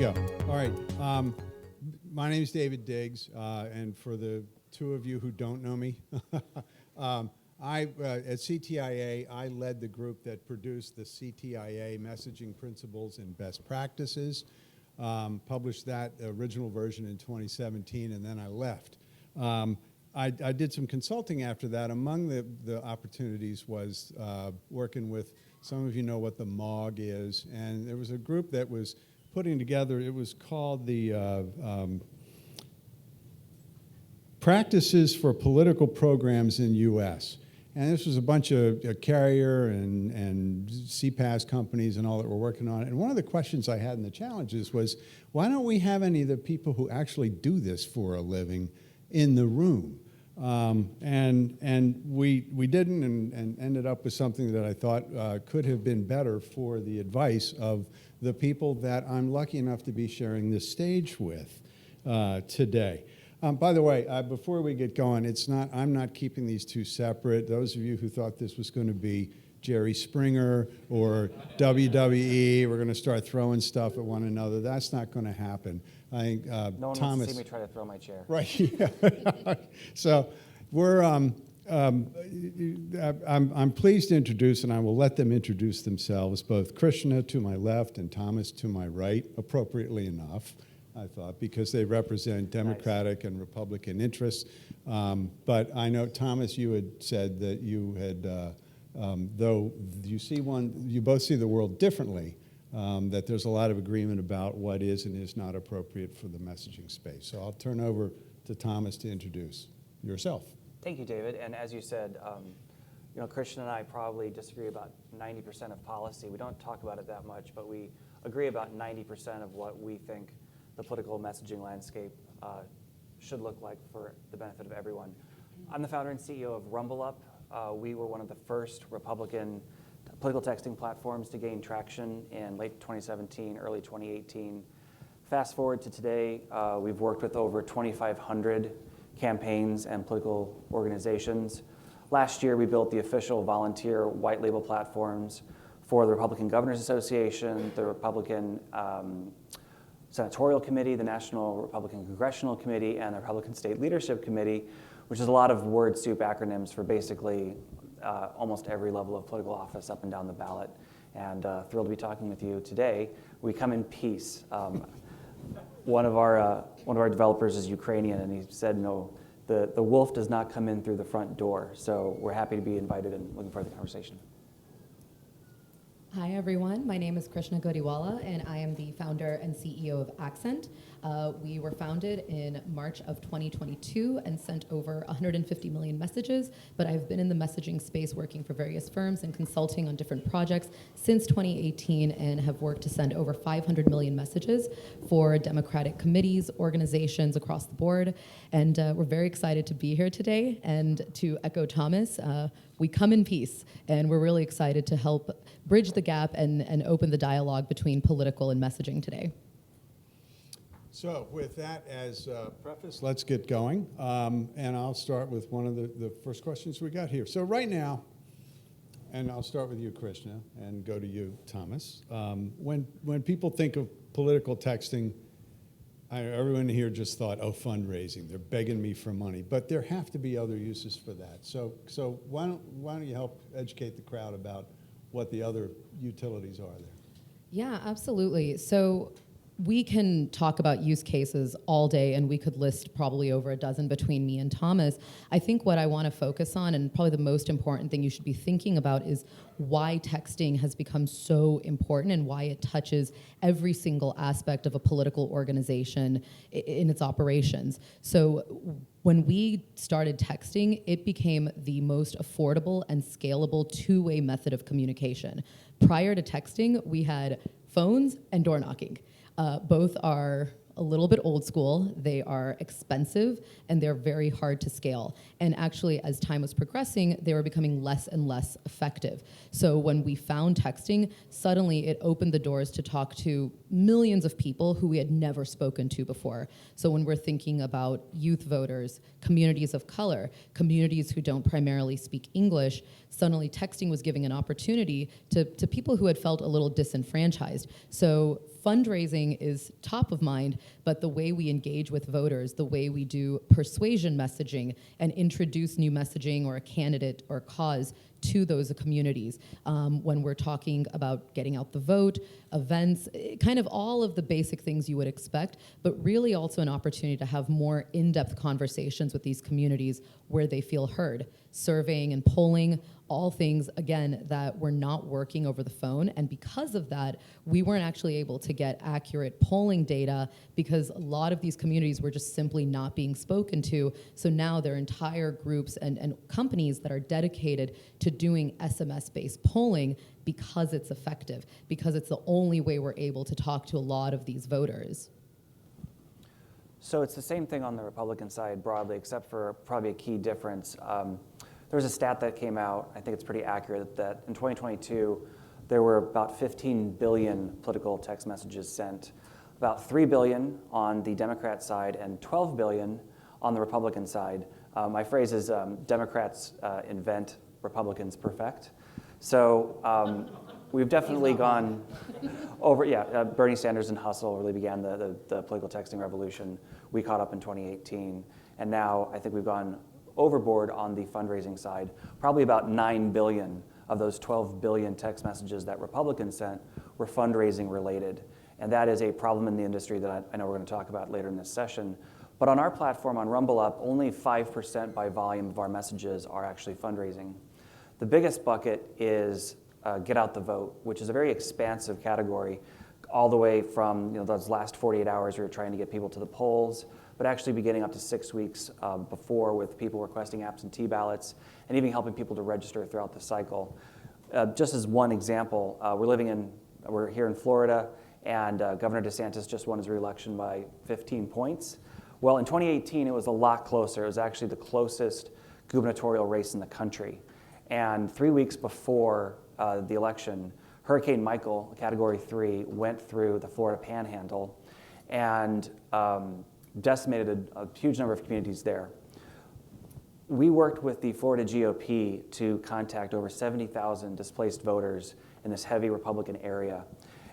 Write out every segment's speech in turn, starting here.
go. All right. My name is David Diggs, and for the two of you who don't know me, at CTIA, I led the group that produced the CTIA Messaging Principles and Best Practices, published that original version in 2017, and then I left. I did some consulting after that. Among the opportunities was working with, some of you know what the MOG is, and there was a group that was putting together, it was called the Practices for Political Programs in U.S. And this was a bunch of carrier and CPaaS companies and all that were working on it. And one of the questions I had in the challenges was, why don't we have any of the people who actually do this for a living in the room? And we didn't, and ended up with something that I thought could have been better for the advice of the people that I'm lucky enough to be sharing this stage with today. By the way, before we get going, I'm not keeping these two separate. Those of you who thought this was going to be Jerry Springer or WWE, we're going to start throwing stuff at one another. That's not going to happen. I think no one Thomas, wants to see me try to throw my chair. Right. Yeah. So we're. I'm pleased to introduce, and I will let them introduce themselves, both Krishna to my left and Thomas to my right, appropriately enough, I thought, because they represent Democratic and Republican interests. But I know, Thomas, you had said that you had, though you both see the world differently, that there's a lot of agreement about what is and is not appropriate for the messaging space. So I'll turn over to Thomas to introduce yourself. Thank you, David. And as you said, Christian and I probably disagree about 90% of policy. We don't talk about it that much, but we agree about 90% of what we think the political messaging landscape should look like for the benefit of everyone. I'm the founder and CEO of RumbleUp. We were one of the first Republican political texting platforms to gain traction in late 2017, early 2018. Fast forward to today, we've worked with over 2,500 campaigns and political organizations. Last year, we built the official volunteer white label platforms for the Republican Governors Association, the Republican Senatorial Committee, the National Republican Congressional Committee, and the Republican State Leadership Committee, which is a lot of word soup acronyms for basically almost every level of political office up and down the ballot. And thrilled to be talking with you today. We come in peace. One of our developers is Ukrainian, and he said, no, the wolf does not come in through the front door. So we're happy to be invited and looking forward to the conversation. Hi, everyone. My name is Krishna Godiwala, and I am the founder and CEO of Accent. We were founded in March of 2022 and sent over 150 million messages, but I've been in the messaging space working for various firms and consulting on different projects since 2018 and have worked to send over 500 million messages for Democratic committees, organizations across the board. And we're very excited to be here today. And to echo Thomas, we come in peace, and we're really excited to help bridge the gap and open the dialogue between political and messaging today. So with that as a preface, let's get going. And I'll start with one of the first questions we got here. So right now, and I'll start with you, Krishna, and go to you, Thomas. When people think of political texting, everyone here just thought, oh, fundraising, they're begging me for money. But there have to be other uses for that. So why don't you help educate the crowd about what the other utilities are there? Yeah, absolutely. So we can talk about use cases all day, and we could list probably over a dozen between me and Thomas. I think what I want to focus on, and probably the most important thing you should be thinking about, is why texting has become so important and why it touches every single aspect of a political organization in its operations. So when we started texting, it became the most affordable and scalable two-way method of communication. Prior to texting, we had phones and door knocking. Both are a little bit old school, they are expensive, and they're very hard to scale. And actually, as time was progressing, they were becoming less and less effective. So when we found texting, suddenly it opened the doors to talk to millions of people who we had never spoken to before. So when we're thinking about youth voters, communities of color, communities who don't primarily speak English, suddenly texting was giving an opportunity to people who had felt a little disenfranchised. So fundraising is top of mind, but the way we engage with voters, the way we do persuasion messaging and introduce new messaging or a candidate or cause to those communities, when we're talking about getting out the vote, events, kind of all of the basic things you would expect, but really also an opportunity to have more in-depth conversations with these communities where they feel heard. Surveying and polling, all things, again, that were not working over the phone. And because of that, we weren't actually able to get accurate polling data because a lot of these communities were just simply not being spoken to. So now there are entire groups and companies that are dedicated to doing SMS-based polling because it's effective, because it's the only way we're able to talk to a lot of these voters. So it's the same thing on the Republican side broadly, except for probably a key difference. There was a stat that came out, I think it's pretty accurate, that in 2022, there were about 15 billion political text messages sent, about 3 billion on the Democrat side and 12 billion on the Republican side. My phrase is Democrats invent, Republicans perfect. So we've definitely gone over, Bernie Sanders and Hustle really began the political texting revolution. We caught up in 2018. And now I think we've gone overboard on the fundraising side. Probably about 9 billion of those 12 billion text messages that Republicans sent were fundraising related. And that is a problem in the industry that I know we're going to talk about later in this session. But on our platform, on RumbleUp, only 5% by volume of our messages are actually fundraising. The biggest bucket is get out the vote, which is a very expansive category, all the way from those last 48 hours we were trying to get people to the polls, but actually beginning up to 6 weeks before with people requesting absentee ballots and even helping people to register throughout the cycle. Just as one example, we're here in Florida, and Governor DeSantis just won his re-election by 15 points. Well, in 2018, it was a lot closer. It was actually the closest gubernatorial race in the country. And 3 weeks before the election, Hurricane Michael, Category 3, went through the Florida Panhandle and decimated a huge number of communities there. We worked with the Florida GOP to contact over 70,000 displaced voters in this heavy Republican area.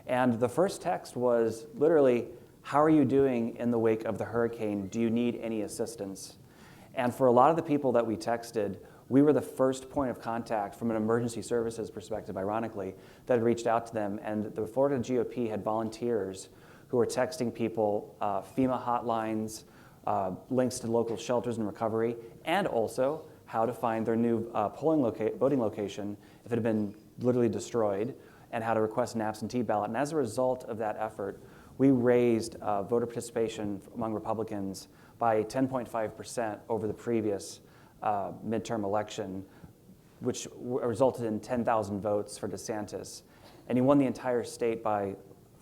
And the first text was literally, how are you doing in the wake of the hurricane? Do you need any assistance? And for a lot of the people that we texted, we were the first point of contact from an emergency services perspective, ironically, that had reached out to them. And the Florida GOP had volunteers who were texting people FEMA hotlines, links to local shelters and recovery, and also how to find their new voting location if it had been literally destroyed, and how to request an absentee ballot. And as a result of that effort, we raised voter participation among Republicans by 10.5% over the previous midterm election, which resulted in 10,000 votes for DeSantis. And he won the entire state by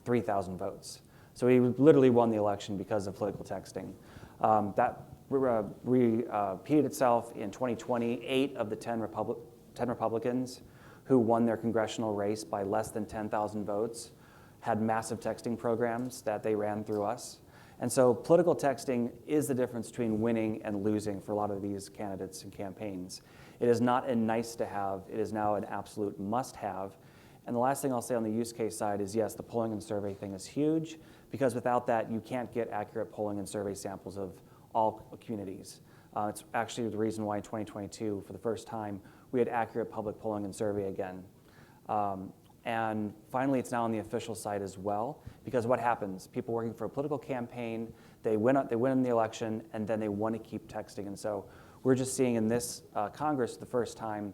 3,000 votes. So he literally won the election because of political texting. That repeated itself in 2020. 8 of the 10 Republicans who won their congressional race by less than 10,000 votes had massive texting programs that they ran through us. And so political texting is the difference between winning and losing for a lot of these candidates and campaigns. It is not a nice to have, it is now an absolute must have. And the last thing I'll say on the use case side is, yes, the polling and survey thing is huge, because without that, you can't get accurate polling and survey samples of all communities. It's actually the reason why in 2022, for the first time, we had accurate public polling and survey again. And finally, it's now on the official side as well, because what happens? People working for a political campaign, they win in the election, and then they want to keep texting. And so we're just seeing in this Congress, the first time,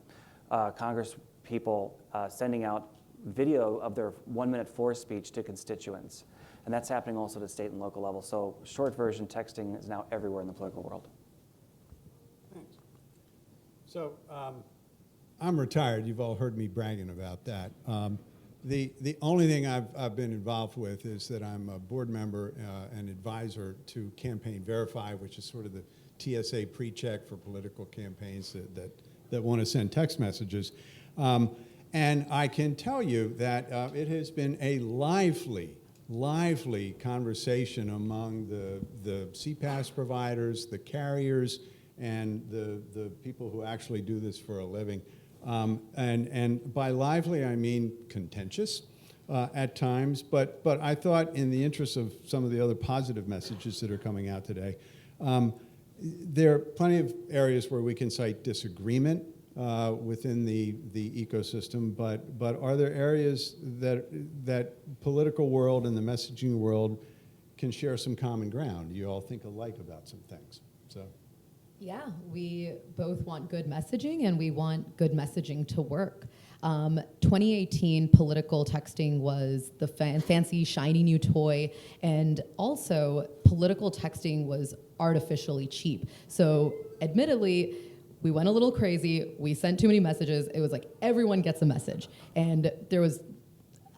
Congress people sending out video of their 1-minute force speech to constituents. And that's happening also at the state and local level. So short version texting is now everywhere in the political world. Thanks. So I'm retired. You've all heard me bragging about that. The only thing I've been involved with is that I'm a board member and advisor to Campaign Verify, which is sort of the TSA pre-check for political campaigns that want to send text messages. And I can tell you that it has been a lively conversation among the CPAS providers, the carriers, and the people who actually do this for a living. And by lively, I mean contentious. at times. But I thought, in the interest of some of the other positive messages that are coming out today, there are plenty of areas where we can cite disagreement within the ecosystem, but are there areas that political world and the messaging world can share some common ground? You all think alike about some things. So. Yeah, we both want good messaging and we want good messaging to work. 2018 political texting was the fancy shiny new toy, and also political texting was artificially cheap. So admittedly, we went a little crazy. We sent too many messages. It was like everyone gets a message. And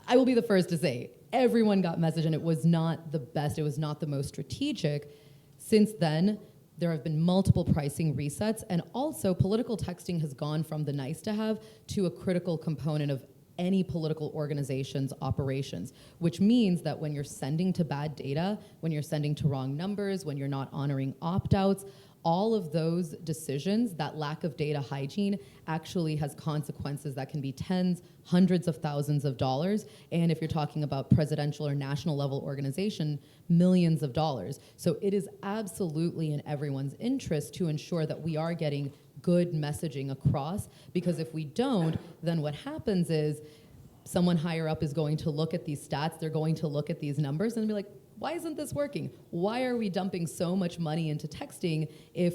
I will be the first to say, everyone got message, and it was not the best. It was not the most strategic. Since then, there have been multiple pricing resets, and also political texting has gone from the nice to have to a critical component of any political organization's operations, which means that when you're sending to bad data, when you're sending to wrong numbers, when you're not honoring opt-outs, all of those decisions, that lack of data hygiene actually has consequences that can be tens, hundreds of thousands of dollars. And if you're talking about presidential or national level organization, millions of dollars. So it is absolutely in everyone's interest to ensure that we are getting good messaging across, because if we don't, then what happens is someone higher up is going to look at these stats, they're going to look at these numbers and be like, why isn't this working? Why are we dumping so much money into texting if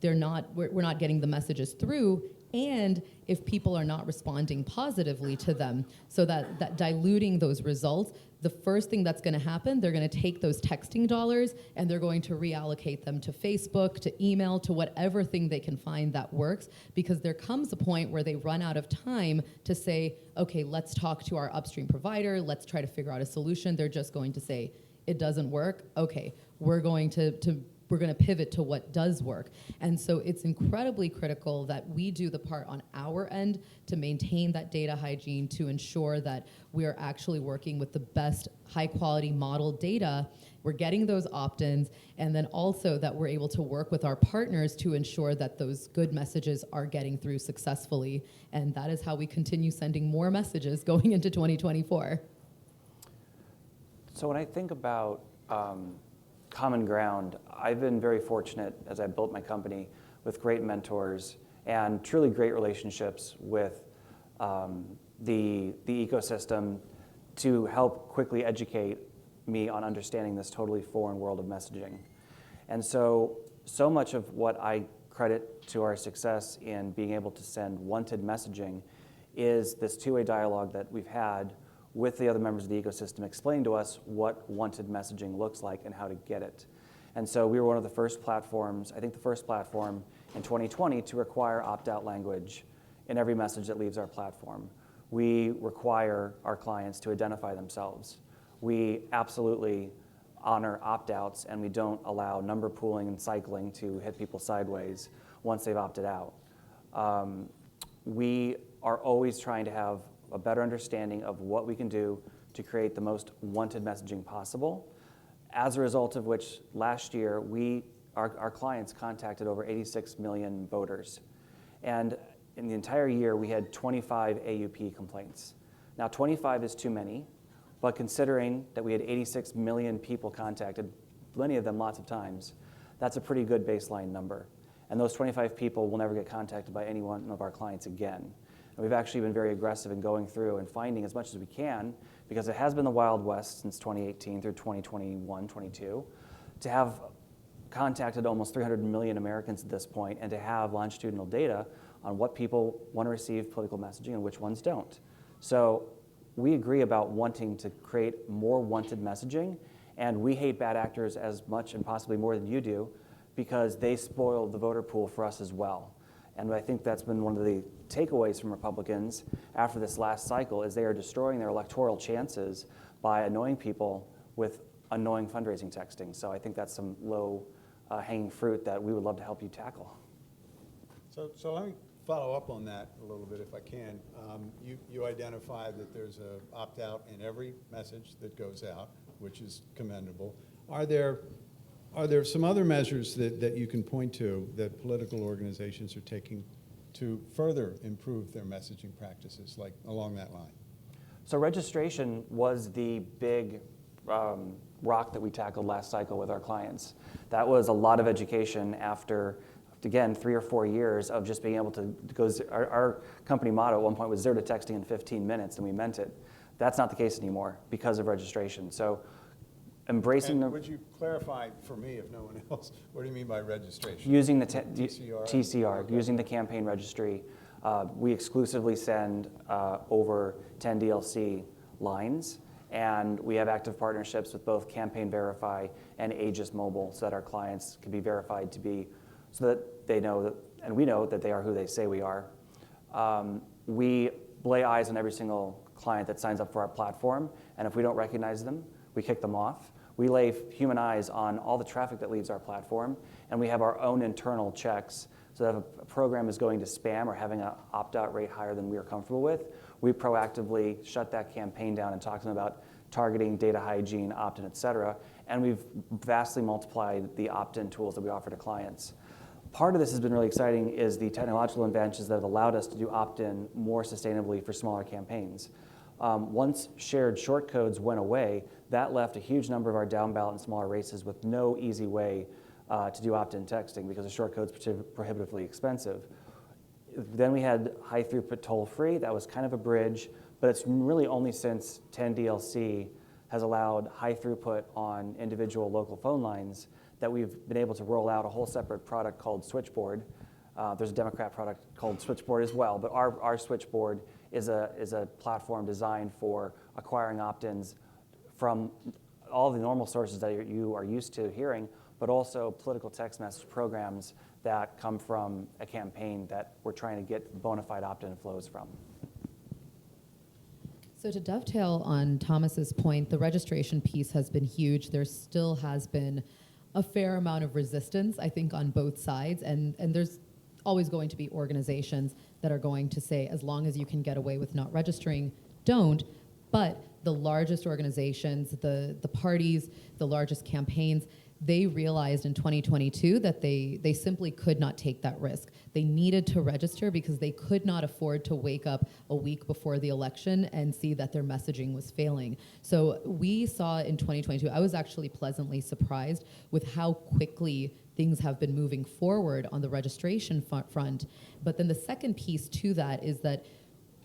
we're not getting the messages through, and if people are not responding positively to them? So that diluting those results, the first thing that's going to happen, they're going to take those texting dollars and they're going to reallocate them to Facebook, to email, to whatever thing they can find that works, because there comes a point where they run out of time to say, okay, let's talk to our upstream provider, let's try to figure out a solution. They're just going to say, it doesn't work. Okay, we're going to pivot to what does work. And so it's incredibly critical that we do the part on our end to maintain that data hygiene, to ensure that we are actually working with the best high quality model data. We're getting those opt-ins, and then also that we're able to work with our partners to ensure that those good messages are getting through successfully. And that is how we continue sending more messages going into 2024. So when I think about common ground, I've been very fortunate as I built my company with great mentors and truly great relationships with the ecosystem to help quickly educate me on understanding this totally foreign world of messaging. And so much of what I credit to our success in being able to send wanted messaging is this two-way dialogue that we've had with the other members of the ecosystem, explain to us what wanted messaging looks like and how to get it. And so we were one of the first platforms, I think the first platform in 2020 to require opt-out language in every message that leaves our platform. We require our clients to identify themselves. We absolutely honor opt-outs, and we don't allow number pooling and cycling to hit people sideways once they've opted out. We are always trying to have a better understanding of what we can do to create the most wanted messaging possible. As a result of which, last year, our clients contacted over 86 million voters. And in the entire year, we had 25 AUP complaints. Now, 25 is too many, but considering that we had 86 million people contacted, many of them lots of times, that's a pretty good baseline number. And those 25 people will never get contacted by any one of our clients again. And we've actually been very aggressive in going through and finding as much as we can, because it has been the Wild West since 2018 through 2021, 22, to have contacted almost 300 million Americans at this point, and to have longitudinal data on what people want to receive political messaging and which ones don't. So we agree about wanting to create more wanted messaging, and we hate bad actors as much and possibly more than you do, because they spoil the voter pool for us as well. And I think that's been one of the takeaways from Republicans after this last cycle, is they are destroying their electoral chances by annoying people with annoying fundraising texting. So I think that's some low hanging fruit that we would love to help you tackle. So let me follow up on that a little bit if I can. You identified that there's an opt-out in every message that goes out, which is commendable. Are there some other measures that you can point to that political organizations are taking to further improve their messaging practices, like along that line? So registration was the big rock that we tackled last cycle with our clients. That was a lot of education after, again, 3 or 4 years of just being able to go. Our company motto at one point was 0 to texting in 15 minutes, and we meant it. That's not the case anymore because of registration. So embracing And would you clarify for me, if no one else, what do you mean by registration? using the TCR? TCR, Okay. using the campaign registry. We exclusively send over 10 DLC lines, and we have active partnerships with both Campaign Verify and Aegis Mobile so that our clients can be verified to be, so that they know that, and we know that they are who they say we are. We lay eyes on every single client that signs up for our platform, and if we don't recognize them, we kick them off. We lay human eyes on all the traffic that leaves our platform, and we have our own internal checks. So that if a program is going to spam or having an opt-out rate higher than we are comfortable with, we proactively shut that campaign down and talk to them about targeting, data hygiene, opt-in, et cetera. And we've vastly multiplied the opt-in tools that we offer to clients. Part of this has been really exciting is the technological advances that have allowed us to do opt-in more sustainably for smaller campaigns. Once shared short codes went away, that left a huge number of our down ballot and smaller races with no easy way to do opt-in texting because the short code's prohibitively expensive. Then we had high throughput toll free. That was kind of a bridge, but it's really only since 10DLC has allowed high throughput on individual local phone lines that we've been able to roll out a whole separate product called Switchboard. There's a Democrat product called Switchboard as well, but our Switchboard is a platform designed for acquiring opt-ins from all the normal sources that you are used to hearing, but also political text message programs that come from a campaign that we're trying to get bona fide opt-in flows from. So to dovetail on Thomas's point, the registration piece has been huge. There still has been a fair amount of resistance, I think, on both sides, and there's always going to be organizations that are going to say, as long as you can get away with not registering, don't. But the largest organizations, the parties, the largest campaigns, they realized in 2022 that they simply could not take that risk. They needed to register because they could not afford to wake up a week before the election and see that their messaging was failing. So we saw in 2022, I was actually pleasantly surprised with how quickly things have been moving forward on the registration front. But then the second piece to that is that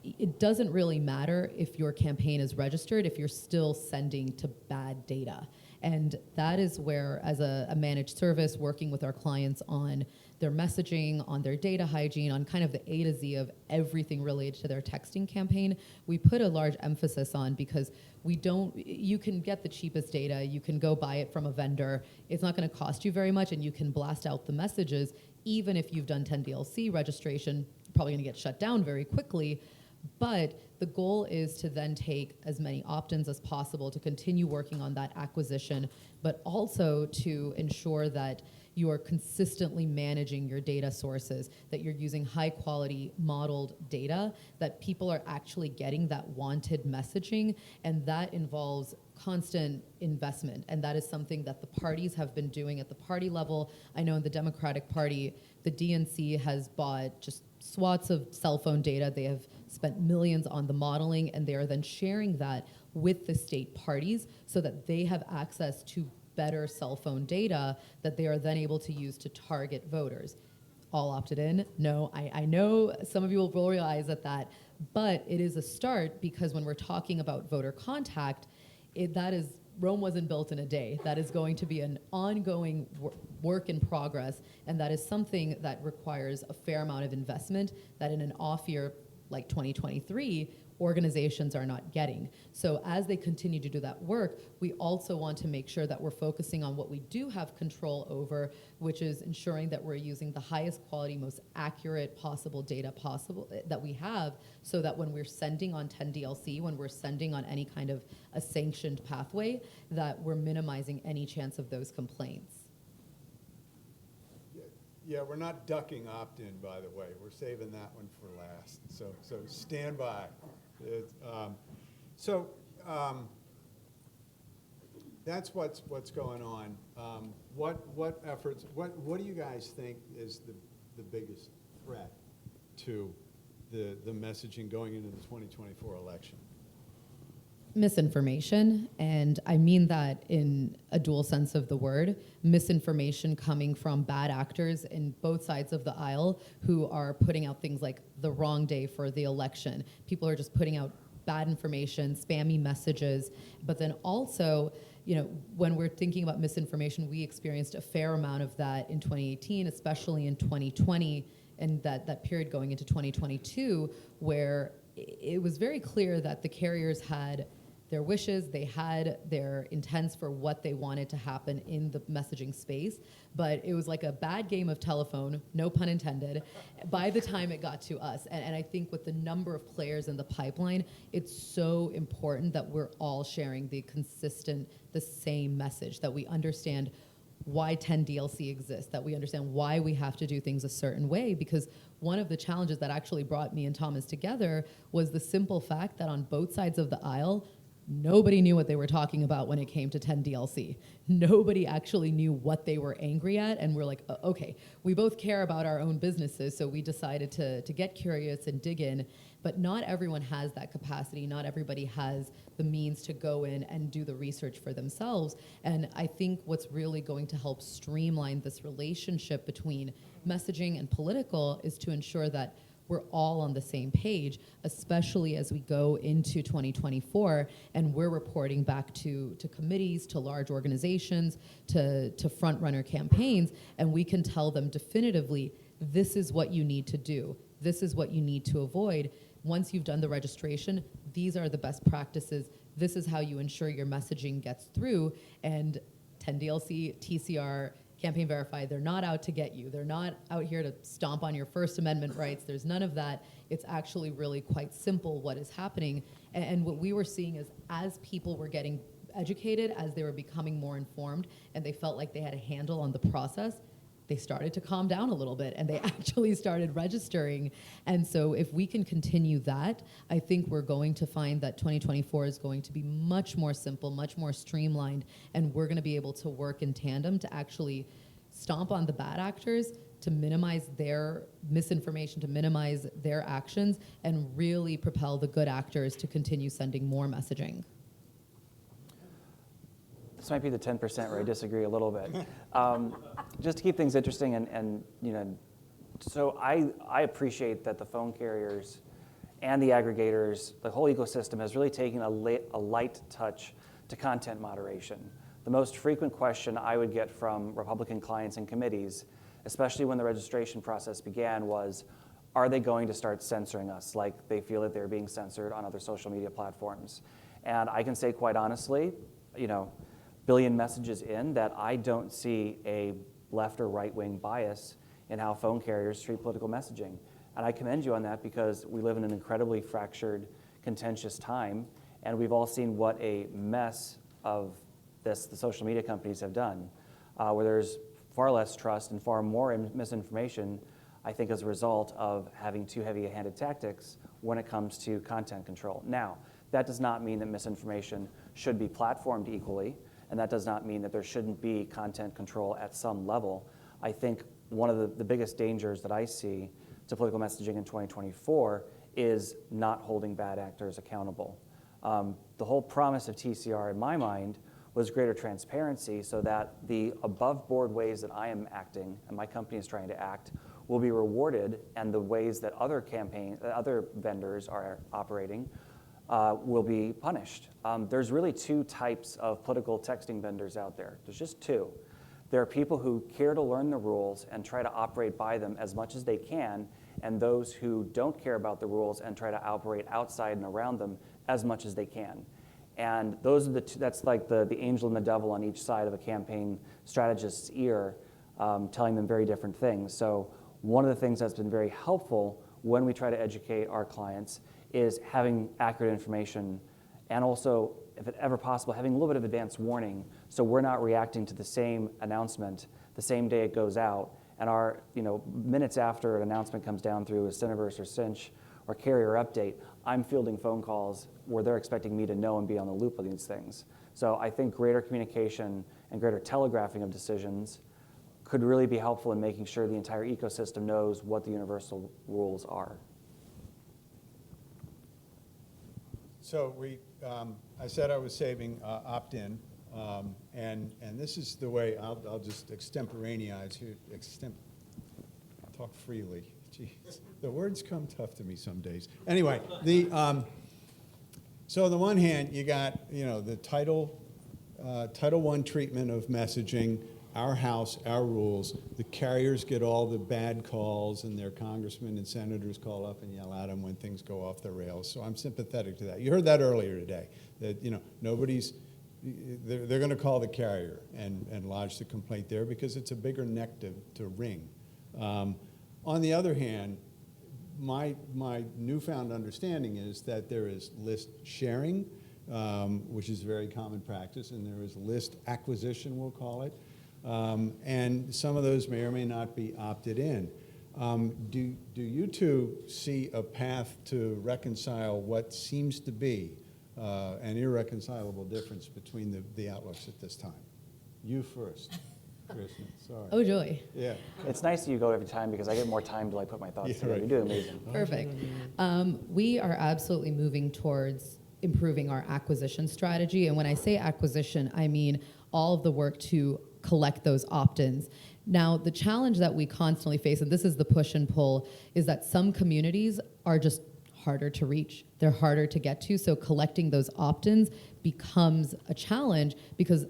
it doesn't really matter if your campaign is registered if you're still sending to bad data. And that is where, as a managed service, working with our clients on their messaging, on their data hygiene, on kind of the A to Z of everything related to their texting campaign, we put a large emphasis on because you can get the cheapest data, you can go buy it from a vendor, it's not gonna cost you very much, and you can blast out the messages. Even if you've done 10DLC registration, you're probably gonna get shut down very quickly. But the goal is to then take as many opt-ins as possible to continue working on that acquisition, but also to ensure that you are consistently managing your data sources, that you're using high quality modeled data, that people are actually getting that wanted messaging, and that involves constant investment. And that is something that the parties have been doing at the party level. I know in the Democratic Party, the DNC has bought just swaths of cell phone data. They have spent millions on the modeling, and they are then sharing that with the state parties so that they have access to better cell phone data that they are then able to use to target voters. All opted in? No, I know some of you will roll your eyes at that, but it is a start because when we're talking about voter contact, Rome wasn't built in a day. That is going to be an ongoing work in progress, and that is something that requires a fair amount of investment that in an off year like 2023, organizations are not getting. So as they continue to do that work, we also want to make sure that we're focusing on what we do have control over, which is ensuring that we're using the highest quality, most accurate possible data possible that we have, so that when we're sending on 10DLC, when we're sending on any kind of a sanctioned pathway, that we're minimizing any chance of those complaints. Yeah, we're not ducking opt-in, by the way. We're saving that one for last. So stand by. That's what's going on. What efforts? What do you guys think is the biggest threat to the messaging going into the 2024 election? misinformation, and I mean that in a dual sense of the word. Misinformation coming from bad actors in both sides of the aisle who are putting out things like the wrong day for the election. People are just putting out bad information, spammy messages, but then also, when we're thinking about misinformation, we experienced a fair amount of that in 2018, especially in 2020, and that period going into 2022, where it was very clear that the carriers had their wishes, they had their intents for what they wanted to happen in the messaging space, but it was like a bad game of telephone, no pun intended, by the time it got to us. And I think with the number of players in the pipeline, it's so important that we're all sharing the same message, that we understand why 10DLC exists, that we understand why we have to do things a certain way, because one of the challenges that actually brought me and Thomas together was the simple fact that on both sides of the aisle, nobody knew what they were talking about when it came to 10DLC. Nobody actually knew what they were angry at, and we're like, okay, we both care about our own businesses, so we decided to get curious and dig in, but not everyone has that capacity. Not everybody has the means to go in and do the research for themselves, and I think what's really going to help streamline this relationship between messaging and political is to ensure that we're all on the same page, especially as we go into 2024 and we're reporting back to committees, to large organizations, to front-runner campaigns, and we can tell them definitively, this is what you need to do. This is what you need to avoid. Once you've done the registration, these are the best practices. This is how you ensure your messaging gets through. And 10DLC, TCR, Campaign Verify, they're not out to get you. They're not out here to stomp on your First Amendment rights. There's none of that. It's actually really quite simple what is happening. And what we were seeing is as people were getting educated, as they were becoming more informed, and they felt like they had a handle on the process, they started to calm down a little bit and they actually started registering. And so if we can continue that, I think we're going to find that 2024 is going to be much more simple, much more streamlined, and we're going to be able to work in tandem to actually stomp on the bad actors, to minimize their misinformation, to minimize their actions, and really propel the good actors to continue sending more messaging. This might be the 10% where I disagree a little bit. Just to keep things interesting, so I appreciate that the phone carriers and the aggregators, the whole ecosystem has really taken a light touch to content moderation. The most frequent question I would get from Republican clients and committees, especially when the registration process began, was, are they going to start censoring us like they feel that they're being censored on other social media platforms? And I can say quite honestly, billion messages in, that I don't see a left or right-wing bias in how phone carriers treat political messaging. And I commend you on that because we live in an incredibly fractured, contentious time, and we've all seen what a mess of this the social media companies have done, where there's far less trust and far more misinformation, I think, as a result of having too heavy-handed tactics when it comes to content control. Now, that does not mean that misinformation should be platformed equally, and that does not mean that there shouldn't be content control at some level. I think one of the biggest dangers that I see to political messaging in 2024 is not holding bad actors accountable. The whole promise of TCR, in my mind, was greater transparency so that the above-board ways that I am acting and my company is trying to act will be rewarded, and the ways that other vendors are operating will be punished. There's really two types of political texting vendors out there. There's just two. There are people who care to learn the rules and try to operate by them as much as they can, and those who don't care about the rules and try to operate outside and around them as much as they can. And those are the two, that's like the angel and the devil on each side of a campaign strategist's ear, telling them very different things. So one of the things that's been very helpful when we try to educate our clients is having accurate information, and also, if it ever possible, having a little bit of advance warning, so we're not reacting to the same announcement the same day it goes out, and our, minutes after an announcement comes down through a Cineverse or Cinch or Carrier Update, I'm fielding phone calls where they're expecting me to know and be on the loop of these things. So I think greater communication and greater telegraphing of decisions could really be helpful in making sure the entire ecosystem knows what the universal rules are. So we I said I was saving opt-in, and this is the way I'll just extemporaneize here. Talk freely. Jeez, the words come tough to me some days. Anyway, so on the one hand, you got the Title I treatment of messaging. Our house, our rules. The carriers get all the bad calls, and their congressmen and senators call up and yell at them when things go off the rails. So I'm sympathetic to that. You heard that earlier today. That they're going to call the carrier and lodge the complaint there because it's a bigger neck to wring. On the other hand, my newfound understanding is that there is list sharing, which is very common practice, and there is list acquisition, we'll call it. And some of those may or may not be opted in. Do you two see a path to reconcile what seems to be an irreconcilable difference between the outlooks at this time? You first, Kristen. Sorry. Oh, joy. Yeah. It's nice that you go every time because I get more time to put my thoughts together. Right. You do amazing. Perfect. We are absolutely moving towards improving our acquisition strategy. And when I say acquisition, I mean all of the work to collect those opt-ins. Now, the challenge that we constantly face, and this is the push and pull, is that some communities are just harder to reach. They're harder to get to, so collecting those opt-ins becomes a challenge because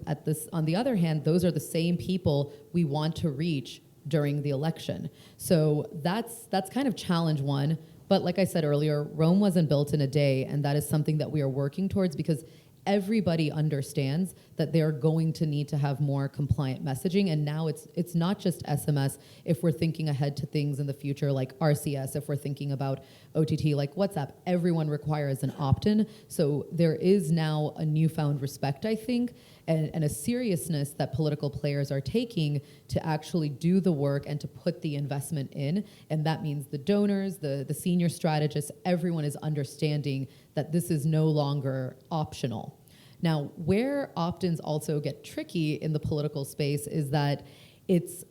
on the other hand, those are the same people we want to reach during the election. So that's kind of challenge one. But like I said earlier, Rome wasn't built in a day, and that is something that we are working towards because everybody understands that they're going to need to have more compliant messaging. And now it's not just SMS if we're thinking ahead to things in the future like RCS, if we're thinking about OTT like WhatsApp, everyone requires an opt-in. So there is now a newfound respect, I think, and a seriousness that political players are taking to actually do the work and to put the investment in. And that means the donors, the senior strategists, everyone is understanding that this is no longer optional. Now, where opt-ins also get tricky in the political space is that it's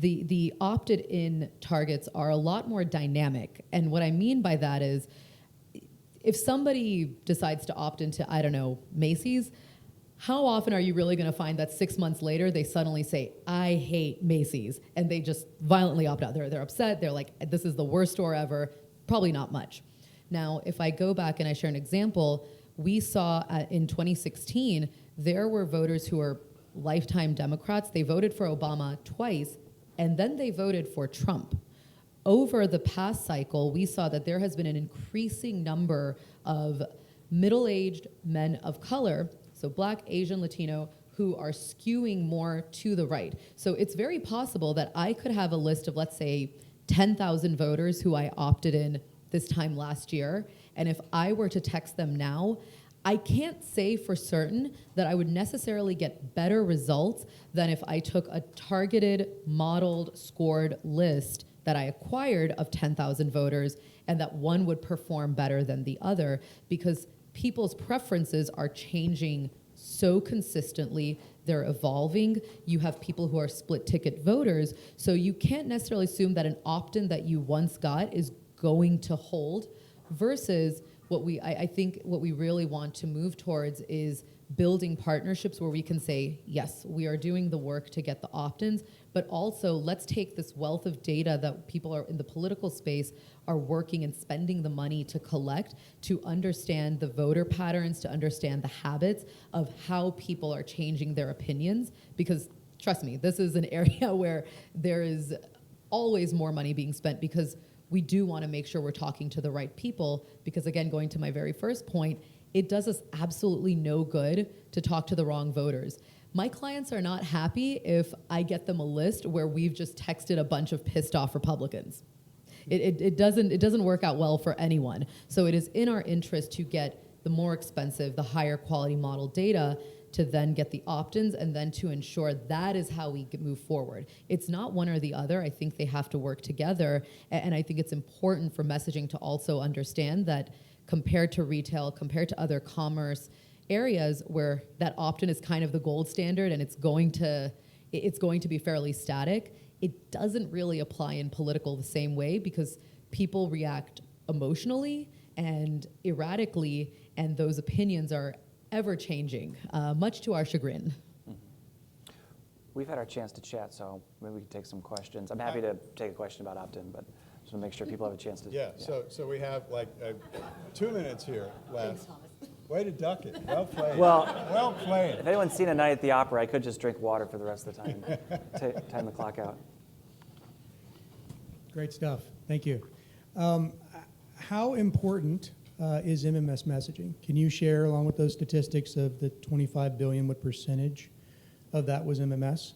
the opted-in targets are a lot more dynamic. And what I mean by that is if somebody decides to opt into, I don't know, Macy's, how often are you really going to find that 6 months later they suddenly say, I hate Macy's, and they just violently opt out? They're upset. They're like, this is the worst store ever. Probably not much. Now, if I go back and I share an example, we saw in 2016, there were voters who are lifetime Democrats. They voted for Obama twice, and then they voted for Trump. Over the past cycle, we saw that there has been an increasing number of middle-aged men of color, so Black, Asian, Latino, who are skewing more to the right. So it's very possible that I could have a list of, let's say, 10,000 voters who I opted in this time last year, and if I were to text them now, I can't say for certain that I would necessarily get better results than if I took a targeted, modeled, scored list that I acquired of 10,000 voters and that one would perform better than the other because people's preferences are changing so consistently. They're evolving. You have people who are split ticket voters, so you can't necessarily assume that an opt-in that you once got is going to hold versus I think what we really want to move towards is building partnerships where we can say, yes, we are doing the work to get the opt-ins, but also let's take this wealth of data that people are in the political space are working and spending the money to collect to understand the voter patterns, to understand the habits of how people are changing their opinions. Because trust me, this is an area where there is always more money being spent because we do want to make sure we're talking to the right people because, again, going to my very first point, it does us absolutely no good to talk to the wrong voters. My clients are not happy if I get them a list where we've just texted a bunch of pissed off Republicans. It doesn't work out well for anyone. So it is in our interest to get the more expensive, the higher quality model data to then get the opt-ins and then to ensure that is how we move forward. It's not one or the other. I think they have to work together. And I think it's important for messaging to also understand that compared to retail, compared to other commerce areas where that opt-in is kind of the gold standard and it's going to be fairly static, it doesn't really apply in political the same way because people react emotionally and erratically, and those opinions are ever changing, much to our chagrin. We've had our chance to chat, so maybe we can take some questions. I'm happy to take a question about opt-in, but just want to make sure people have a chance to. Yeah, so we have like 2 minutes here left. Way to duck it. Well played. Well played. If anyone's seen A Night at the Opera, I could just drink water for the rest of the time, time the clock out. Great stuff. Thank you. How important is MMS messaging? Can you share, along with those statistics of the 25 billion, what percentage of that was MMS?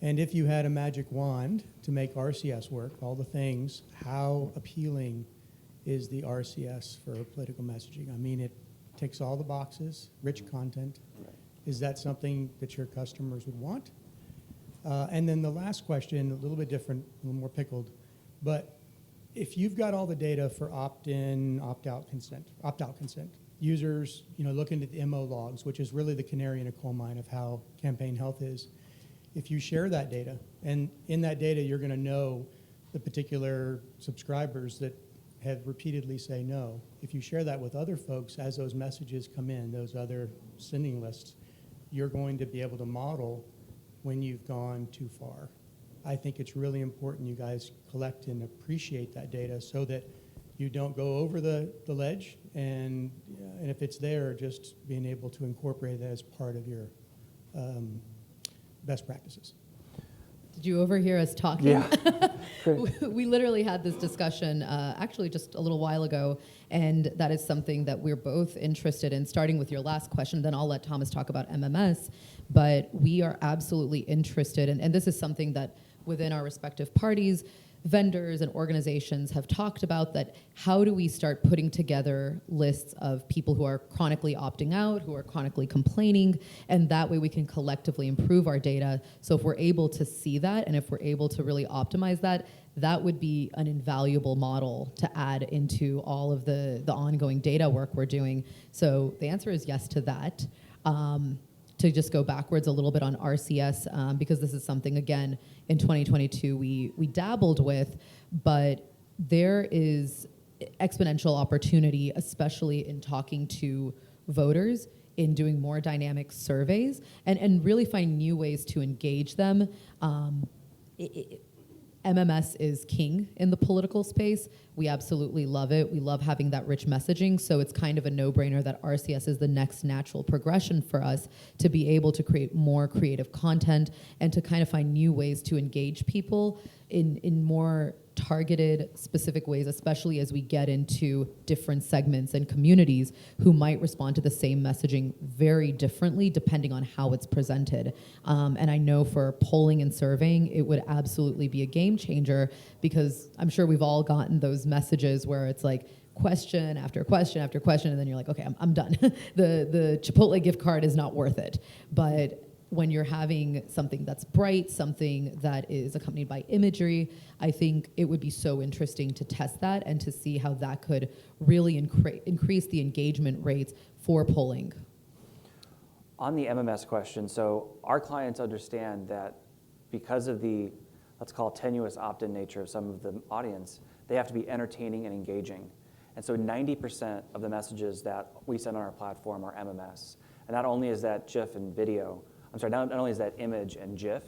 And if you had a magic wand to make RCS work, all the things, how appealing is the RCS for political messaging? I mean, it ticks all the boxes, rich content. Right. Is that something that your customers would want? And then the last question, a little bit different, a little more pickled, but if you've got all the data for opt-in, opt-out consent, users, looking at the MO logs, which is really the canary in a coal mine of how campaign health is. If you share that data, and in that data you're going to know the particular subscribers that have repeatedly say no. If you share that with other folks as those messages come in, those other sending lists, you're going to be able to model when you've gone too far. I think it's really important you guys collect and appreciate that data so that you don't go over the ledge, and if it's there, just being able to incorporate that as part of your best practices. Did you overhear us talking? Yeah. We literally had this discussion actually just a little while ago, and that is something that we're both interested in, starting with your last question, then I'll let Thomas talk about MMS, but we are absolutely interested, and this is something that within our respective parties, vendors and organizations have talked about, that how do we start putting together lists of people who are chronically opting out, who are chronically complaining, and that way we can collectively improve our data. So if we're able to see that, and if we're able to really optimize that, that would be an invaluable model to add into all of the ongoing data work we're doing. So the answer is yes to that. To just go backwards a little bit on RCS, because this is something, again, in 2022 we dabbled with, but there is exponential opportunity, especially in talking to voters, in doing more dynamic surveys, and really finding new ways to engage them. MMS is king in the political space. We absolutely love it. We love having that rich messaging, so it's kind of a no-brainer that RCS is the next natural progression for us to be able to create more creative content and to kind of find new ways to engage people in more targeted, specific ways, especially as we get into different segments and communities who might respond to the same messaging very differently depending on how it's presented. And I know for polling and surveying, it would absolutely be a game changer, because I'm sure we've all gotten those messages where it's like question after question after question, and then you're like, okay, I'm done. The Chipotle gift card is not worth it. But when you're having something that's bright, something that is accompanied by imagery, I think it would be so interesting to test that and to see how that could really increase the engagement rates for polling. On the MMS question, so our clients understand that because of the, let's call it tenuous opt-in nature of some of the audience, they have to be entertaining and engaging. And so 90% of the messages that we send on our platform are MMS. And not only is that GIF and video, not only is that image and GIF,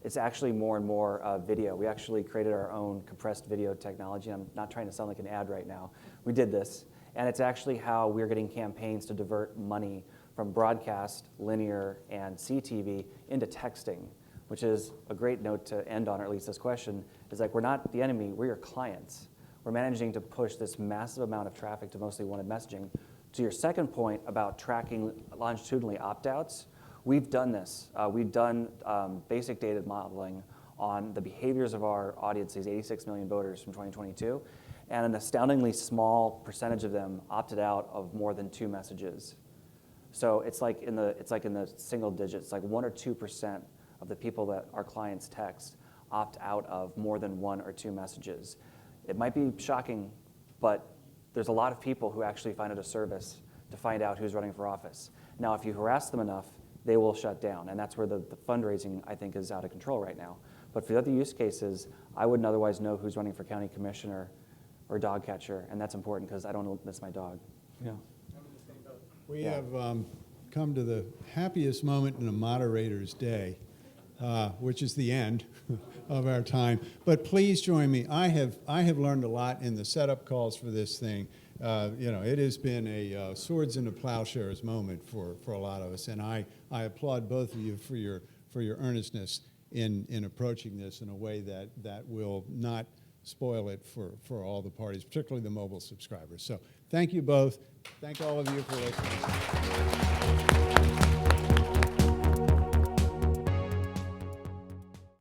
it's actually more and more video. We actually created our own compressed video technology. I'm not trying to sound like an ad right now. We did this, and it's actually how we're getting campaigns to divert money from broadcast, linear, and CTV into texting, which is a great note to end on, or at least this question, is like, we're not the enemy, we're your clients. We're managing to push this massive amount of traffic to mostly wanted messaging. To your second point about tracking longitudinally opt-outs, we've done this. We've done basic data modeling on the behaviors of our audience, these 86 million voters from 2022, and an astoundingly small percentage of them opted out of more than 2 messages. So it's like in the single digits, like 1 or 2% of the people that our clients text opt out of more than 1 or 2 messages. It might be shocking, but there's a lot of people who actually find it a service to find out who's running for office. Now, if you harass them enough, they will shut down, and that's where the fundraising, I think, is out of control right now. But for the other use cases, I wouldn't otherwise know who's running for county commissioner or dog catcher, and that's important because I don't miss my dog. Yeah. We Yeah. have come to the happiest moment in a moderator's day, which is the end of our time. But please join me. I have learned a lot in the setup calls for this thing. It has been a swords into plowshares moment for a lot of us, and I applaud both of you for your earnestness in approaching this in a way that will not spoil it for all the parties, particularly the mobile subscribers. So thank you both. Thank all of you for listening.